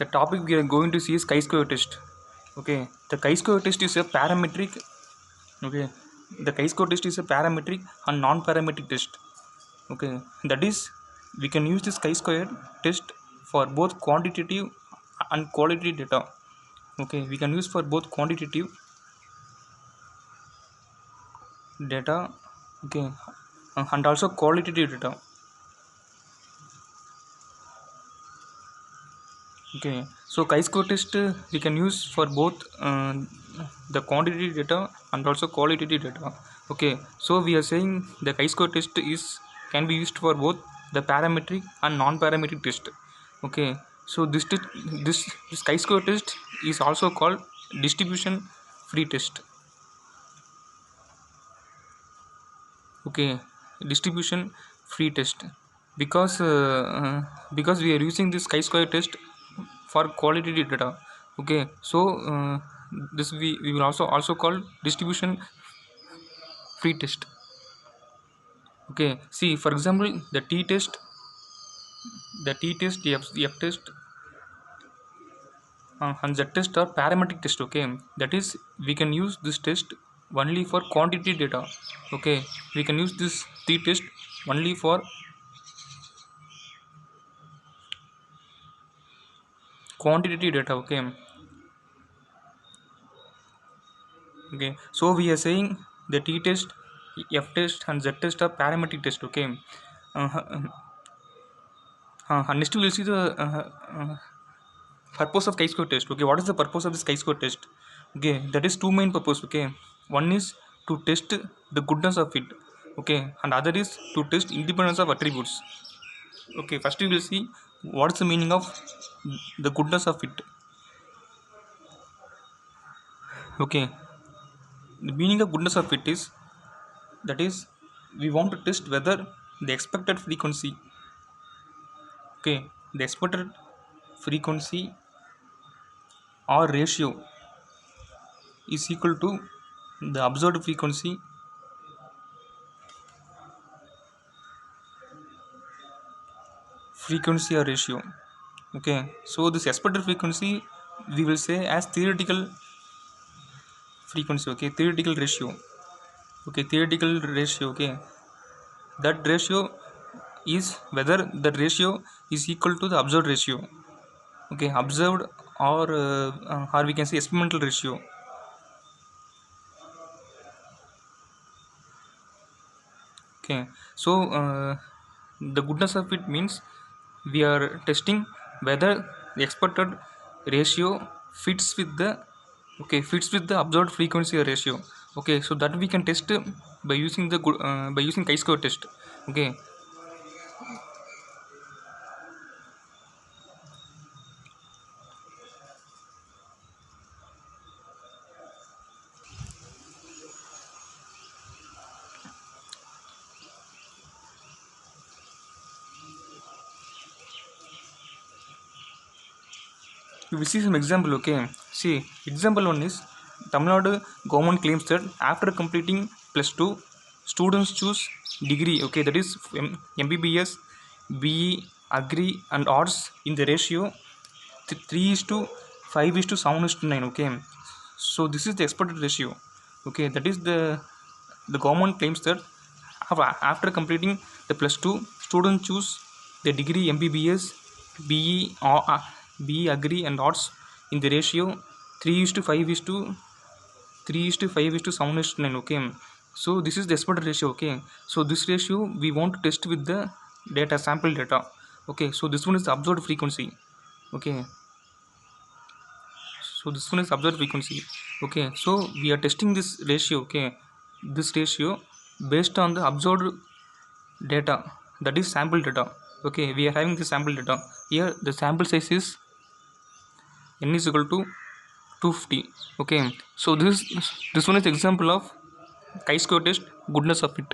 The topic we are going to see is chi-square test. Okay, the chi-square test is a parametric. Okay, the chi-square test is a parametric and non-parametric test. Okay, that is, we can use this chi-square test for both quantitative and qualitative data. Okay, we can use for both quantitative data, okay, and also qualitative data. Okay, so chi-square test we can use for both the quantitative data and also qualitative data. Okay, so we are saying the chi-square test can be used for both the parametric and non-parametric test. Okay, so this chi-square test is also called distribution free test. Okay, distribution free test because we are using this chi-square test for qualitative data. Okay, so this we will also call distribution free test. Okay, see, for example, the t-test, the f test, and z test are parametric test. Okay, that is, we can use this test only for quantity data. Okay, we can use this t-test only for quantitative data. Okay, so we are saying the t-test, f test and z test are parametric test. Okay, next we will see the purpose of chi-square test. Okay, what is the purpose of this chi-square test? Okay, that is two main purpose. Okay, one is to test the goodness of it. Okay, and other is to test independence of attributes. Okay, first we will see what is the meaning of the goodness of it. Okay, the meaning of goodness of it is, that is, we want to test whether the expected frequency, okay, the expected frequency or ratio is equal to the observed frequency or ratio. Okay, so this expected frequency we will say as theoretical frequency. Okay, theoretical ratio. Okay, theoretical ratio. Okay, that ratio is whether that ratio is equal to the observed ratio. Okay, observed or we can say experimental ratio. Okay, so the goodness of it means we are testing whether the expected ratio fits with the observed frequency or ratio. Okay, so that we can test by using by using chi-square test. Okay, we will see some example. Okay, see, example one is Tamil Nadu government claims that after completing +2, students choose degree. Okay, that is MBBS, BE, Agri and Arts in the ratio 3:5:7:9. Okay, so this is the expected ratio. Okay, that is the government claims that after completing the +2, students choose the degree MBBS, BE, BE Agri and Arts in the ratio 3:5:7:9. Okay, so this is the expected ratio. Okay, so this ratio we want to test with the sample data. Okay, so this one is the observed frequency. Okay, so this one is observed frequency. Okay, so we are testing this ratio. Okay, this ratio based on the observed data, that is sample data. Okay, we are having the sample data here. The sample size is n is equal to 250. Okay, so this one is example of chi-square test goodness of it.